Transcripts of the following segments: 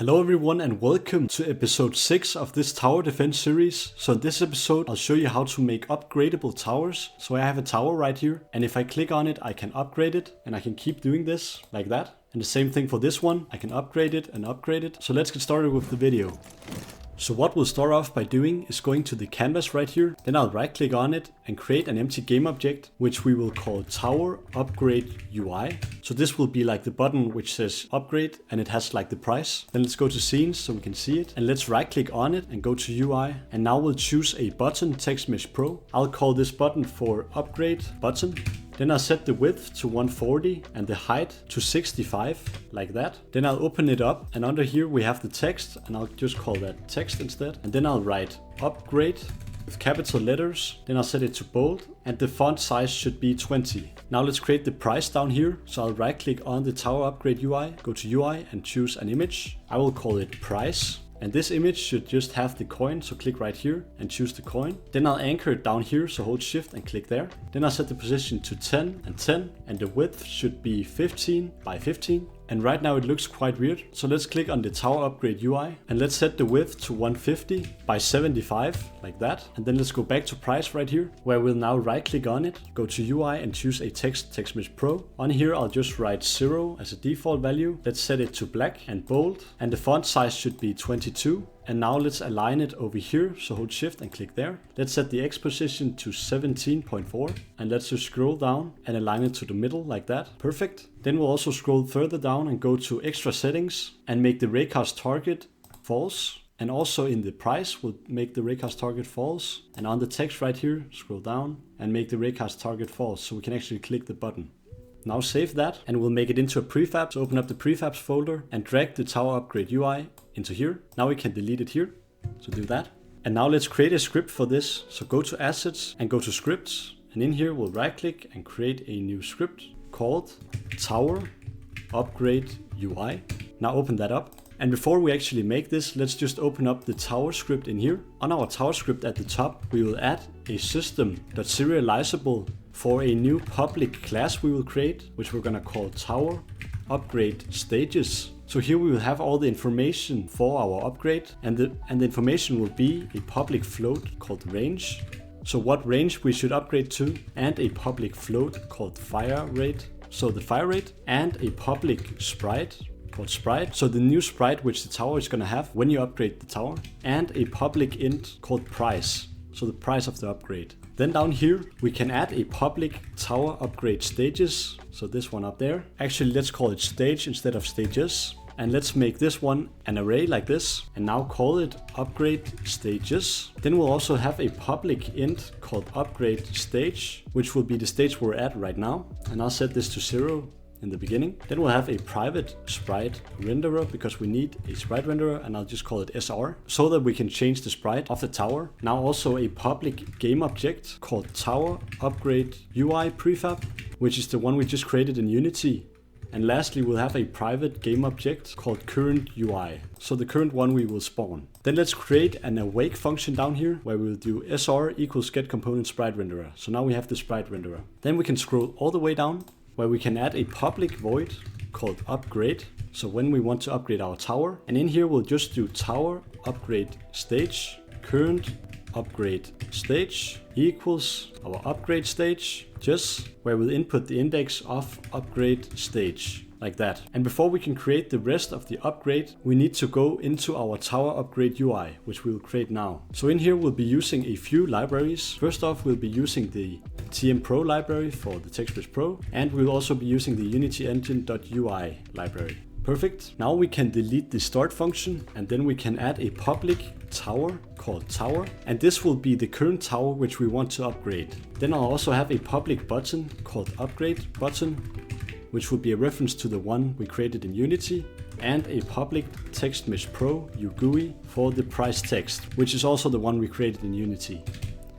Hello everyone and welcome to episode 6 of this tower defense series. So in this episode I'll show you how to make upgradable towers. So I have a tower right here, and if I click on it I can upgrade it, and I can keep doing this like that. And the same thing for this one, I can upgrade it and upgrade it. So let's get started with the video. So what we'll start off by doing is going to the canvas right here. Then I'll right click on it and create an empty game object, which we will call Tower Upgrade UI. So this will be like the button which says upgrade, and it has like the price. Then let's go to scenes so we can see it. And let's right click on it and go to UI. And now we'll choose a button, Text Mesh Pro. I'll call this button for upgrade button. Then I'll set the width to 140 and the height to 65, like that. Then I'll open it up, and under here we have the text, and I'll just call that text instead. And then I'll write upgrade with capital letters. Then I'll set it to bold, and the font size should be 20. Now let's create the price down here. So I'll right click on the Tower Upgrade UI, go to UI and choose an image. I will call it price. And this image should just have the coin, so click right here and choose the coin. Then I'll anchor it down here, so hold shift and click there. Then I'll set the position to 10 and 10, and the width should be 15 by 15. And right now it looks quite weird. So let's click on the Tower Upgrade UI and let's set the width to 150 by 75, like that. And then let's go back to price right here, where we'll now right click on it, go to UI and choose a Text Mesh Pro. On here I'll just write 0 as a default value. Let's set it to black and bold, and the font size should be 22. And now let's align it over here, so hold shift and click there. Let's set the X position to 17.4, and let's just scroll down and align it to the middle like that. Perfect. Then we'll also scroll further down and go to extra settings and make the raycast target false. And also in the price we'll make the raycast target false. And on the text right here, scroll down and make the raycast target false, so we can actually click the button. Now save that, and we'll make it into a prefab. So open up the prefabs folder and drag the Tower Upgrade UI into here. Now we can delete it here, so do that. And now let's create a script for this. So go to assets and go to scripts, and in here we'll right click and create a new script called Tower Upgrade UI. Now open that up. And before we actually make this, let's just open up the tower script in here. On our tower script at the top, we will add a system.serializable for a new public class we will create, which we're gonna call Tower Upgrade Stages. So here we will have all the information for our upgrade, and the information will be a public float called range. So what range we should upgrade to, and a public float called fire rate, so the fire rate, and a public sprite called sprite, so the new sprite which the tower is gonna have when you upgrade the tower, and a public int called price, so the price of the upgrade. Then down here we can add a public tower upgrade stages, so this one up there. Actually let's call it stage instead of stages, and let's make this one an array like this, and now call it upgrade stages. Then we'll also have a public int called upgrade stage, which will be the stage we're at right now, and I'll set this to 0 in the beginning. Then we'll have a private sprite renderer, because we need a sprite renderer, and I'll just call it SR, so that we can change the sprite of the tower. Now also a public game object called Tower Upgrade UI prefab, which is the one we just created in Unity. And lastly, we'll have a private game object called current UI, so the current one we will spawn. Then let's create an awake function down here, where we'll do SR equals get component sprite renderer. So now we have the sprite renderer. Then we can scroll all the way down, where we can add a public void called upgrade, so when we want to upgrade our tower. And in here we'll just do Tower Upgrade Stage current upgrade stage equals our upgrade stage, just where we'll input the index of upgrade stage, like that. And before we can create the rest of the upgrade, we need to go into our Tower Upgrade UI, which we'll create now. So in here we'll be using a few libraries. First off, we'll be using the TM Pro library for the Text Mesh Pro, and we'll also be using the Unity Engine.ui library. Perfect. Now we can delete the start function, and then we can add a public tower called tower, and this will be the current tower which we want to upgrade. Then I'll also have a public button called upgrade button, which will be a reference to the one we created in Unity, and a public Text Mesh Pro UGUI for the price text, which is also the one we created in Unity.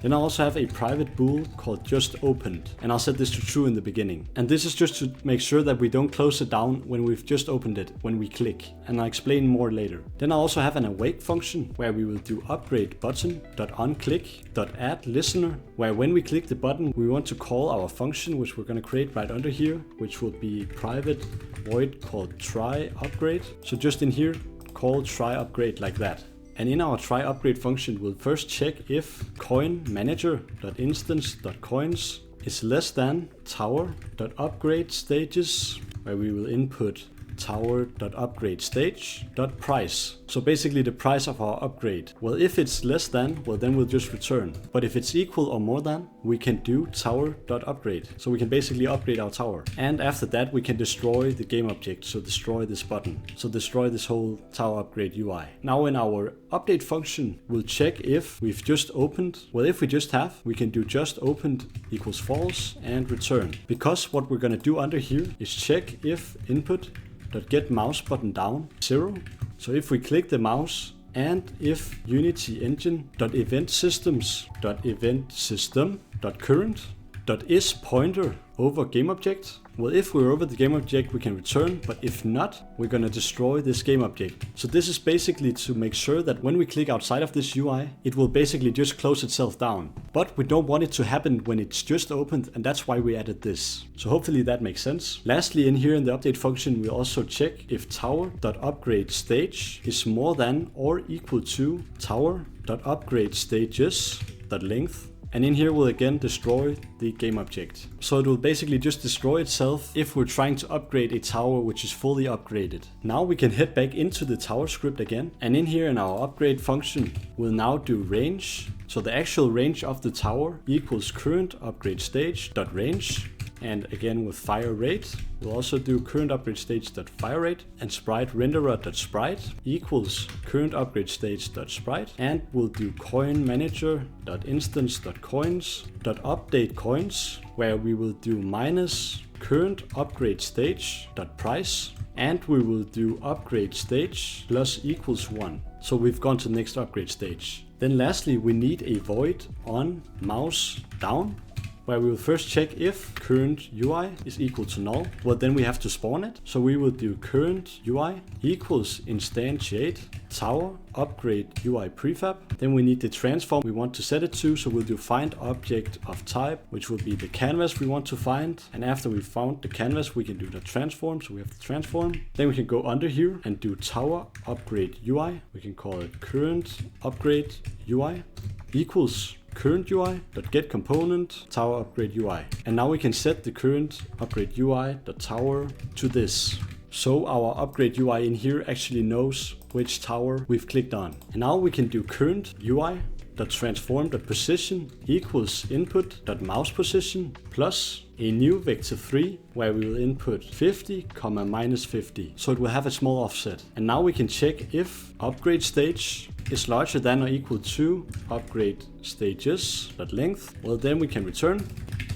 Then I also have a private bool called just opened, and I'll set this to true in the beginning. And this is just to make sure that we don't close it down when we've just opened it when we click, and I'll explain more later. Then I also have an awake function where we will do upgrade button.onClick.add listener, where when we click the button we want to call our function which we're going to create right under here, which will be private void called try upgrade. So just in here call try upgrade like that. And in our try upgrade function, we'll first check if coin manager.instance.coins is less than tower.upgrade stages, where we will input tower.upgrade_stage.price. So basically the price of our upgrade. Well, if it's less than, well then we'll just return. But if it's equal or more than, we can do tower.upgrade. So we can basically upgrade our tower. And after that we can destroy the game object, so destroy this button. So destroy this whole tower upgrade UI. Now in our update function, we'll check if we've just opened. Well, if we just have, we can do just opened equals false and return. Because what we're gonna do under here is check if input.get mouse button down 0. So if we click the mouse and if Unity engine.event systems.event system.current.is pointer over game object. Well, if we're over the game object, we can return, but if not, we're gonna destroy this game object. So this is basically to make sure that when we click outside of this UI, it will basically just close itself down. But we don't want it to happen when it's just opened, and that's why we added this. So hopefully that makes sense. Lastly, in here in the update function, we also check if tower.upgrade_stage is more than or equal to tower.upgrade_stages.length. And in here we'll again destroy the game object. So it will basically just destroy itself if we're trying to upgrade a tower which is fully upgraded. Now we can head back into the tower script again. And in here in our upgrade function, we'll now do range. So the actual range of the tower equals current upgrade stage.range. And again with fire rate, we'll also do current upgrade stage.fire rate and sprite renderer.sprite equals current upgrade stage.sprite. And we'll do coin manager.instance.coins.update coins, where we will do minus current upgrade stage.price. And we will do upgrade stage plus equals 1. So we've gone to the next upgrade stage. Then lastly, we need a void on mouse down, where we will first check if current UI is equal to null. Well, then we have to spawn it. So we will do current UI equals instantiate tower upgrade UI prefab. Then we need the transform we want to set it to. So we'll do find object of type, which will be the canvas we want to find. And after we found the canvas, we can do the transform. So we have the transform. Then we can go under here and do tower upgrade UI. We can call it current upgrade UI equals current UI.get component tower upgrade UI. And now we can set the current upgrade UI.tower to this. So our upgrade UI in here actually knows which tower we've clicked on. And now we can do current UI.transform.position equals input.mouse position plus a new vector 3 where we will input 50, -50. So it will have a small offset. And now we can check if upgrade stage is larger than or equal to upgrade stages.length. Well, then we can return.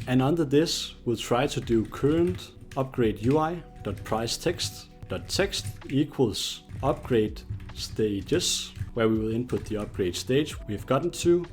And under this, we'll try to do current upgrade UI.price text.text equals upgrade stages, where we will input the upgrade stage we've gotten to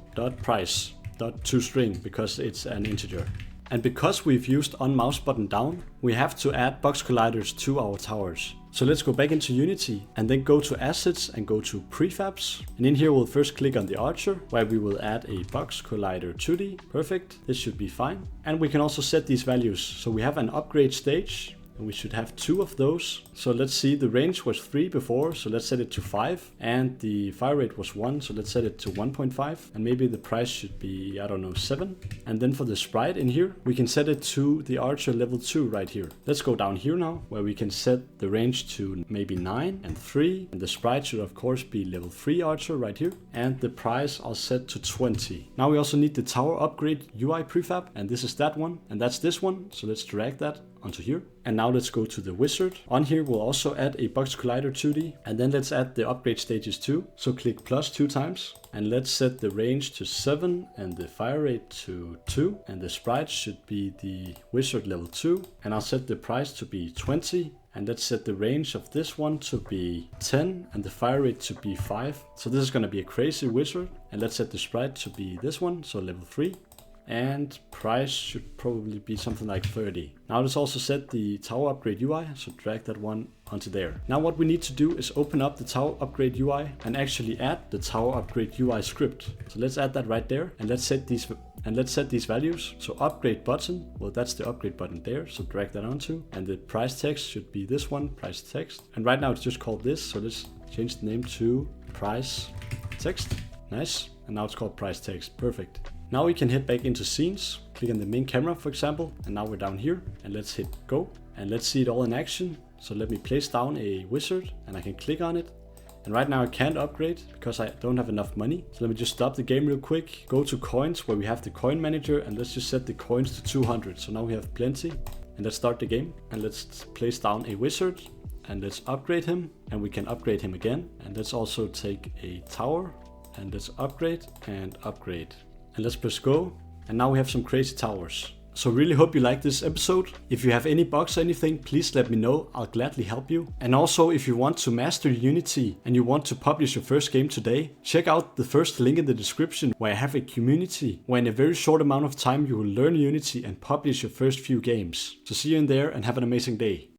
.price.toString because it's an integer. And because we've used on mouse button down, we have to add box colliders to our towers. So let's go back into Unity and then go to assets and go to prefabs. And in here we'll first click on the archer, where we will add a box collider 2D. Perfect, this should be fine. And we can also set these values. So we have an upgrade stage, and we should have 2 of those. So let's see, the range was 3 before, so let's set it to 5. And the fire rate was 1, so let's set it to 1.5. And maybe the price should be, I don't know, 7. And then for the sprite in here, we can set it to the archer level 2 right here. Let's go down here now, where we can set the range to maybe 9 and 3. And the sprite should of course be level 3 archer right here. And the price I'll set to 20. Now we also need the tower upgrade UI prefab, and this is that one, and that's this one. So let's drag that onto here. And now let's go to the wizard. On here we'll also add a box collider 2D, and then let's add the upgrade stages too. So click plus 2 times, and let's set the range to 7 and the fire rate to 2, and the sprite should be the wizard level 2, and I'll set the price to be 20. And let's set the range of this one to be 10 and the fire rate to be 5. So this is going to be a crazy wizard. And let's set the sprite to be this one, so level 3. And price should probably be something like 30. Now let's also set the tower upgrade UI, so drag that one onto there. Now what we need to do is open up the tower upgrade UI and actually add the tower upgrade UI script. So let's add that right there, and let's set these values. So upgrade button, well that's the upgrade button there, so drag that onto. And the price text should be this one, price text. And right now it's just called this, so let's change the name to price text. Nice. And now it's called price text. Perfect. Now we can head back into scenes, click on the main camera, for example, and now we're down here, and let's hit go, and let's see it all in action. So let me place down a wizard, and I can click on it. And right now I can't upgrade because I don't have enough money. So let me just stop the game real quick, go to coins where we have the coin manager, and let's just set the coins to 200. So now we have plenty, and let's start the game, and let's place down a wizard, and let's upgrade him, and we can upgrade him again. And let's also take a tower, and let's upgrade and upgrade. And let's press go, and now we have some crazy towers. So really hope you liked this episode. If you have any bugs or anything, please let me know, I'll gladly help you. And also, if you want to master Unity and you want to publish your first game today, check out the first link in the description where I have a community where in a very short amount of time you will learn Unity and publish your first few games. So see you in there and have an amazing day.